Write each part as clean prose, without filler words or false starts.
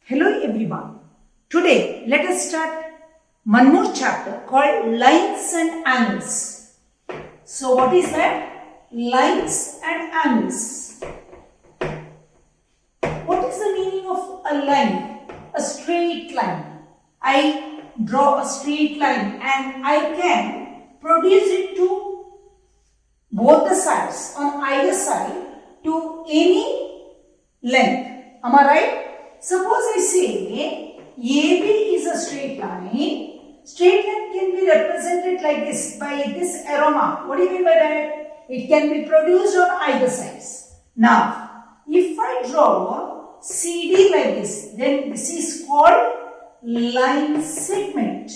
Hello everyone. Today let us start one more chapter called lines and angles. So what is that? Lines and angles. What is the meaning of a line? A straight line. I draw a straight line and I can produce it to both the sides, on either side, to any length. Am I right? Suppose I say AB is a straight line. Straight line can be represented like this by this arrow mark. What do you mean by that? It can be produced on either sides. Now, if I draw CD like this, then this is called line segment.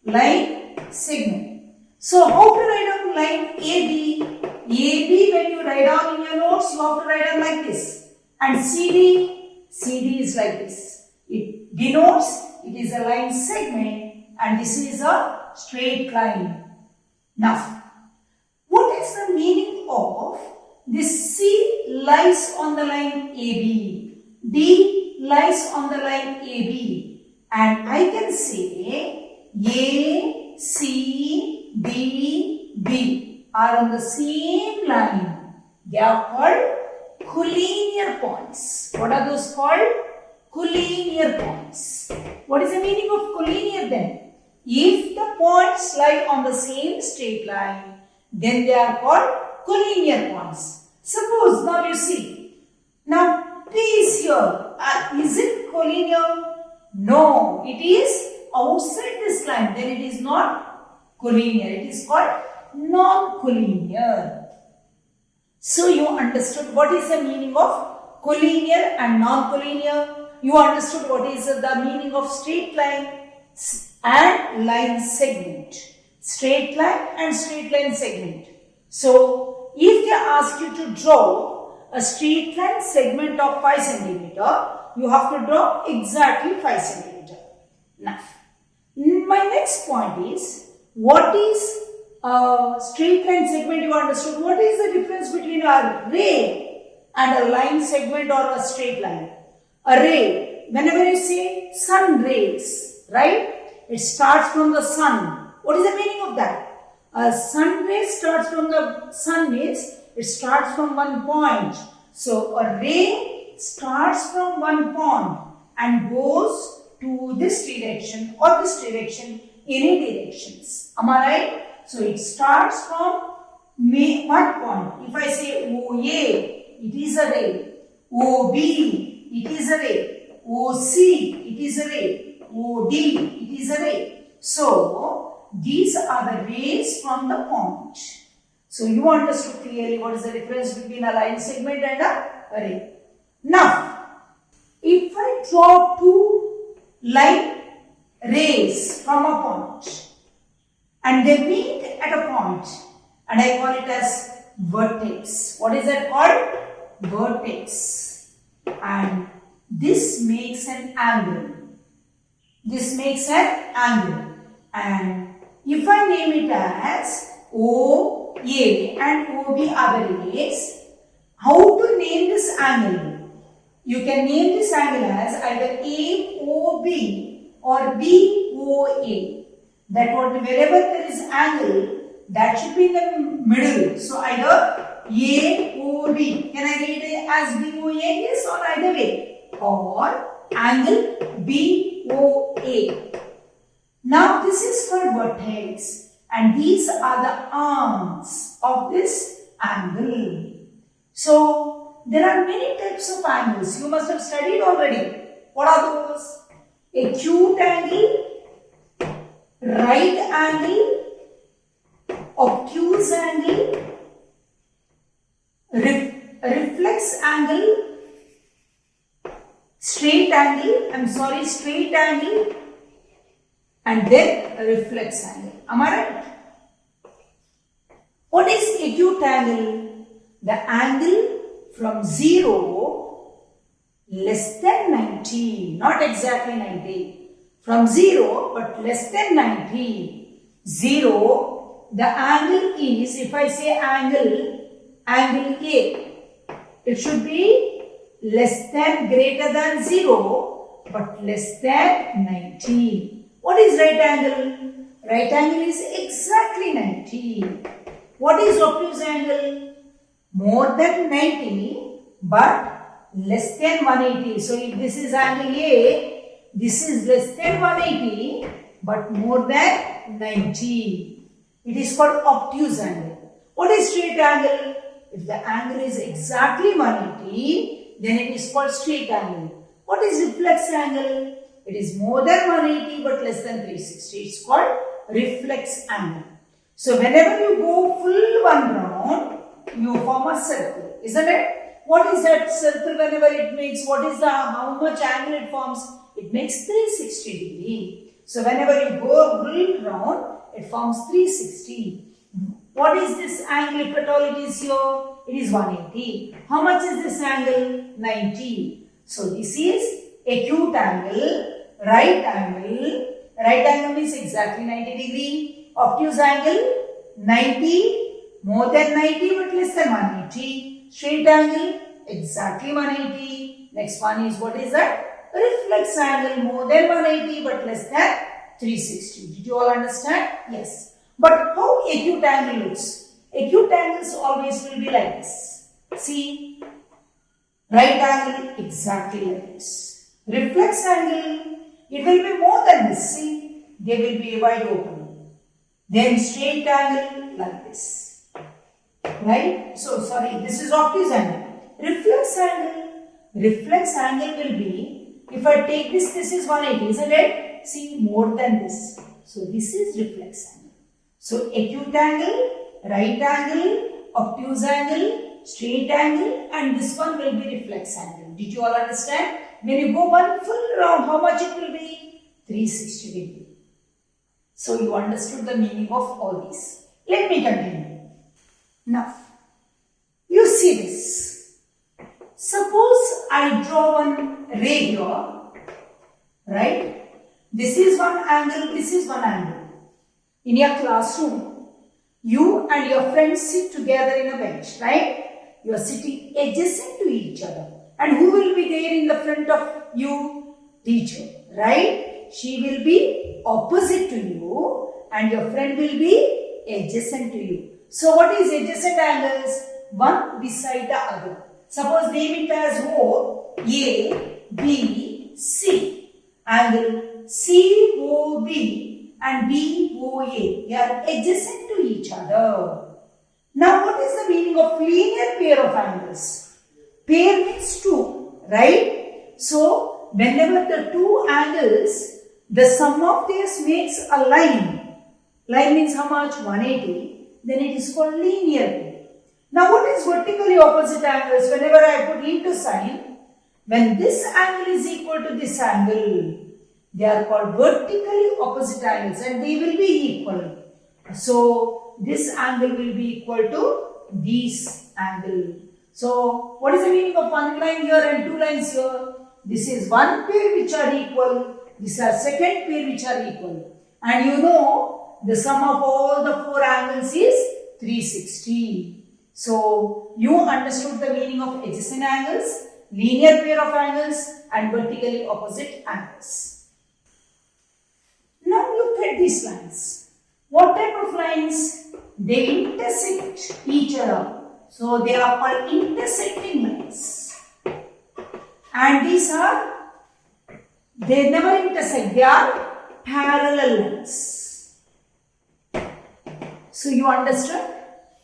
Line segment. So, how to write down line AB? AB, when you write down in your notes, you have to write down like this. And CD is like this. It denotes it is a line segment and this is a straight line. Now, what is the meaning of this C lies on the line AB, D lies on the line AB, and I can say A, C, D, B are on the same line. They are called collinear points. What are those called? Collinear points. What is the meaning of collinear then? If the points lie on the same straight line, then they are called collinear points. Suppose now you see. Now P is here. Is it collinear? No, it is outside this line. Then it is not collinear. It is called non-collinear. So you understood what is the meaning of collinear and non-collinear. You understood what is the meaning of straight line and line segment. Straight line and straight line segment. So if they ask you to draw a straight line segment of 5 centimeter, you have to draw exactly 5 centimeter. Now, my next point is, what is a straight line segment? You understood. What is the difference between a ray and a line segment or a straight line? A ray, whenever you say sun rays, right? It starts from the sun. What is the meaning of that? A sun ray starts from the sun means it starts from one point. So a ray starts from one point and goes to this direction or this direction, any directions. Am I right? So it starts from one point. If I say OA, it is a ray. OB, it is a ray. OC, it is a ray. OD, it is a ray. So these are the rays from the point. So you understood clearly what is the difference between a line segment and a ray. Now, if I draw two line rays from a point, and they meet at a point, and I call it as vertex. What is that called? Vertex. And this makes an angle. This makes an angle. And if I name it as OA and OB are the rays, how to name this angle? You can name this angle as either AOB or BOA. That wherever there is angle, that should be in the middle. So either AOB, can I read it as BOA? Yes, or either way. Or angle BOA. Now this is called vertex and these are the arms of this angle. So there are many types of angles. You must have studied already. What are those? Acute angle, right angle, obtuse angle, reflex angle, straight angle, straight angle, and then reflex angle. Am I right? What is acute angle? The angle from 0 less than 90, not exactly 90. From 0 but less than 90. 0, the angle is, if I say angle A, it should be less than greater than 0 but less than 90. What is right angle? Right angle is exactly 90. What is obtuse angle? More than 90 but less than 180. So if this is angle A, this is less than 180 but more than 90. It is called obtuse angle. What is straight angle? If the angle is exactly 180, then it is called straight angle. What is reflex angle? It is more than 180 but less than 360. It's called reflex angle. So whenever you go full one round, you form a circle, isn't it? What is that circle whenever it makes? What is the how much angle it forms? It makes 360 degree. So whenever you go full round, it forms 360. What is this angle if at all it is here? It is 180. How much is this angle? 90. So this is acute angle, right angle. Right angle means exactly 90 degree. Obtuse angle 90, more than 90 but less than 180. Straight angle exactly 180. Next one is what is that? Reflex angle more than 180 but less than 360. Did you all understand? Yes. But how acute angle looks? Acute angles always will be like this. See, right angle exactly like this. Reflex angle, it will be more than this. See, they will be wide open. Then straight angle like this. Right? So, sorry, this is obtuse angle. Reflex angle. Reflex angle will be, if I take this, this is 180, isn't it? See, more than this. So, this is reflex angle. So, acute angle, right angle, obtuse angle, straight angle, and this one will be reflex angle. Did you all understand? When you go one full round, how much it will be? 360 degree. So, you understood the meaning of all these. Let me continue. Now, you see this. Suppose I draw one ray here, right? This is one angle, this is one angle. In your classroom, you and your friends sit together in a bench, right? You are sitting adjacent to each other. And who will be there in the front of you? Teacher, right? She will be opposite to you and your friend will be adjacent to you. So what is adjacent angles? One beside the other. Suppose name it as O, A, B, C. Angle COB and BOA. They are adjacent to each other. Now what is the meaning of linear pair of angles? Pair means two, right? So whenever the two angles, the sum of theirs makes a line. Line means how much? 180. Then it is called linear pair. Now what is vertically opposite angles? Whenever I put into sign, when this angle is equal to this angle, they are called vertically opposite angles and they will be equal. So this angle will be equal to this angle. So what is the meaning of one line here and two lines here? This is one pair which are equal. These are second pair which are equal. And you know the sum of all the four angles is 360. So you understood the meaning of adjacent angles, linear pair of angles and vertically opposite angles. Now look at these lines. What type of lines? They intersect each other. So they are called intersecting lines. And these are, they never intersect, they are parallel lines. So you understood?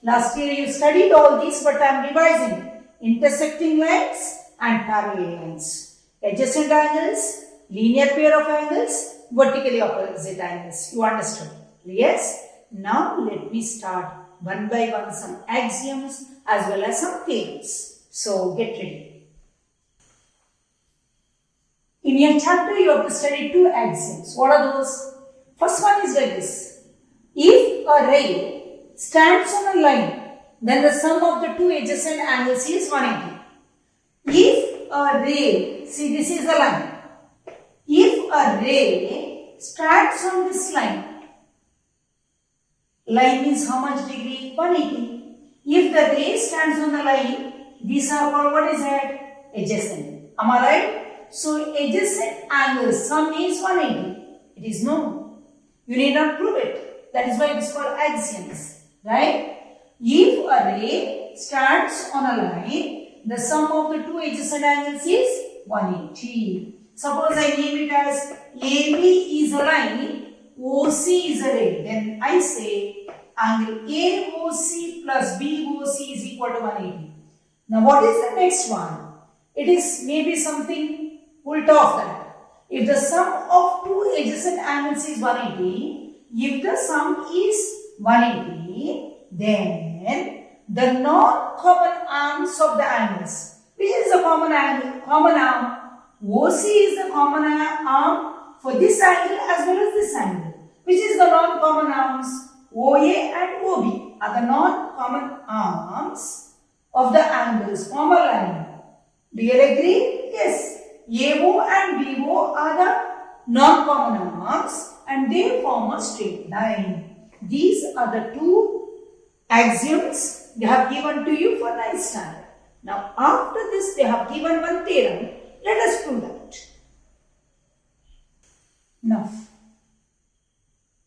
Last year you studied all these, but I am revising. Intersecting lines and parallel lines. Adjacent angles, linear pair of angles, vertically opposite angles. You understood? Yes? Now let me start one by one some axioms as well as some theorems. So get ready. In your chapter you have to study two axioms. What are those? First one is like this. If a ray stands on a line, then the sum of the two adjacent angles is 180. If a ray, see this is the line. If a ray starts on this line, line means how much degree? 180. If the ray stands on the line, these are called what is that? Adjacent. Am I right? So adjacent angles, sum is 180. It is known. You need not prove it. That is why it is called axioms. Right? If a ray starts on a line, the sum of the two adjacent angles is 180. Suppose I name it as AB is a line, OC is a ray. Then I say angle AOC plus BOC is equal to 180. Now what is the next one? It is maybe something ulta of that. If the sum of two adjacent angles is 180, if the sum is 180, then the non-common arms of the angles, which is the common arm, OC is the common arm for this angle as well as this angle. Which is the non-common arms? OA and OB are the non-common arms of the angles, form a line. Do you agree? Yes. AO and BO are the non-common arms and they form a straight line. These are the two axioms they have given to you for 9th standard. Now after this they have given one theorem. Let us prove that. Now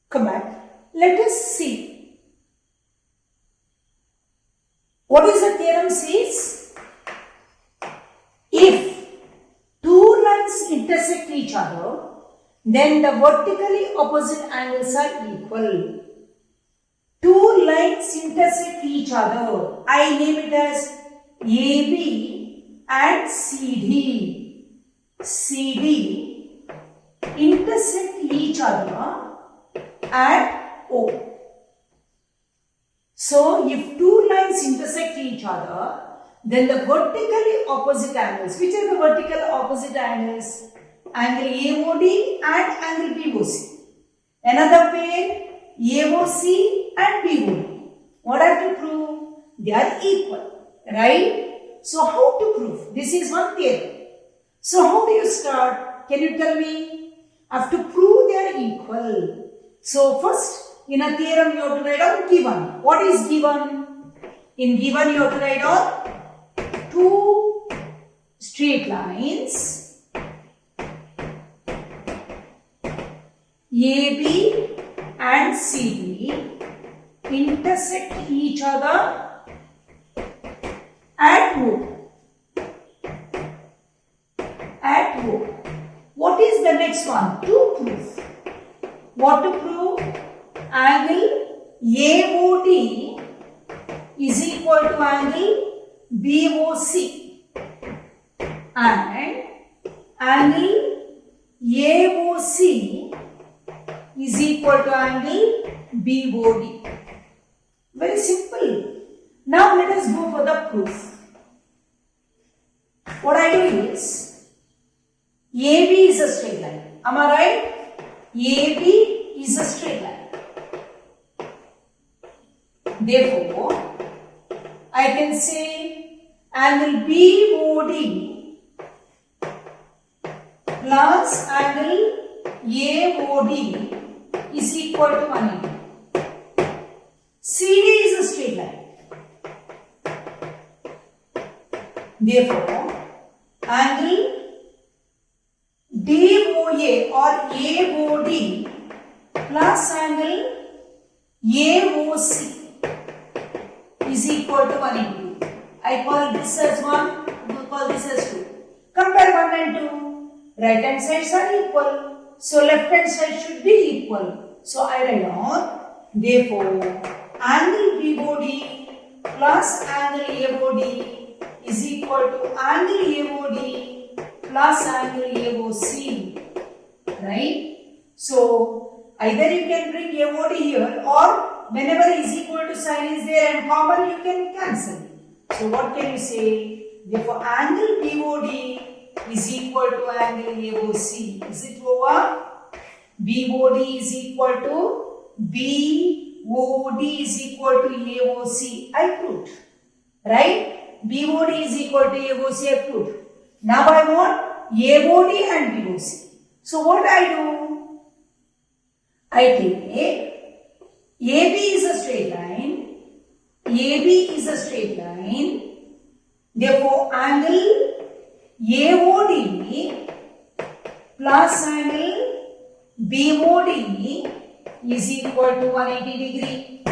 come back. Let us see. What is the theorem says? If two lines intersect each other, then the vertically opposite angles are equal. Two lines intersect each other. I name it as AB and CD. CD intersect each other at O. So, if two lines intersect each other, then the vertically opposite angles, which are the vertical opposite angles? Angle AOD and angle BOC. Another pair, AOC and BOD. What I have to prove? They are equal, right? So, how to prove? This is one theorem. So, how do you start? Can you tell me? I have to prove they are equal. So, first, in a theorem, you have to write down given. What is given? In given, you have to write down two straight lines, AB and CD intersect each other at O. At O. What is the next one? To prove. What to prove? Angle AOD is equal to angle BOC and angle AOC is equal to angle BOD. Very simple. Now let us go for the proof. What I do is, AB is a straight line. Am I right? AB is a straight line. Therefore, I can say angle BOD plus angle AOD is equal to 180. CD is a straight line. Therefore, angle DOA or AOD plus angle AOC is equal to 180. I call this as 1, you call this as 2. Compare 1 and 2. Right hand sides are equal. So left hand side should be equal. So I write down, therefore, angle BOD plus angle AOD is equal to angle AOD plus angle AOC. Right? So either you can bring AOD here, or whenever is equal to sign is there and common, you can cancel. So what can you say? Therefore, angle BOD is equal to angle AOC. Is it over? BOD is equal to BOD is equal to AOC. I proved. Right? BOD is equal to AOC. I proved. Now I want AOD and BOC. So what I do? I take AB is a straight line. AB is a straight line. Therefore, angle AOD plus angle BOD is equal to 180 degree.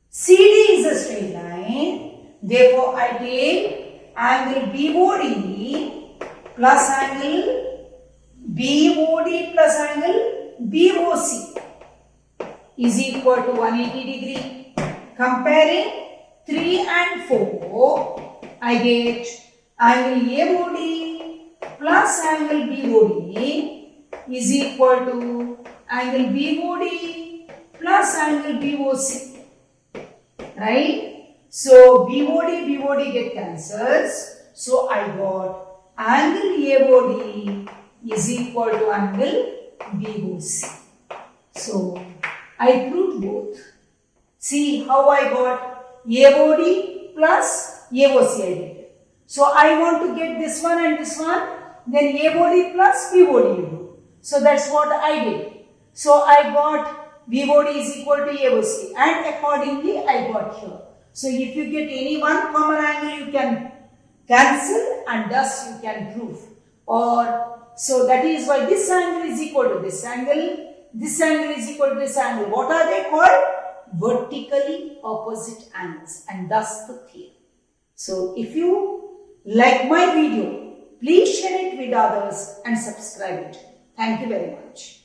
CD is a straight line. Therefore, I take angle BOD plus angle BOD plus angle BOC is equal to 180 degree. Comparing 3 and 4, I get angle AOD plus angle BOD is equal to angle BOD plus angle BOC. Right? So, BOD get cancels. So, I got angle AOD is equal to angle BOC. So, I proved both. See how I got AOD plus AOC I get. So, I want to get this one and this one, then AOD plus BOD you do. So, that's what I did. So, I got BOD is equal to AOC and accordingly I got here. So, if you get any one common angle you can cancel and thus you can prove. Or, so that is why this angle is equal to this angle is equal to this angle. What are they called? Vertically opposite angles, and thus the theorem. So, if you like my video, please share it with others and subscribe it. Thank you very much.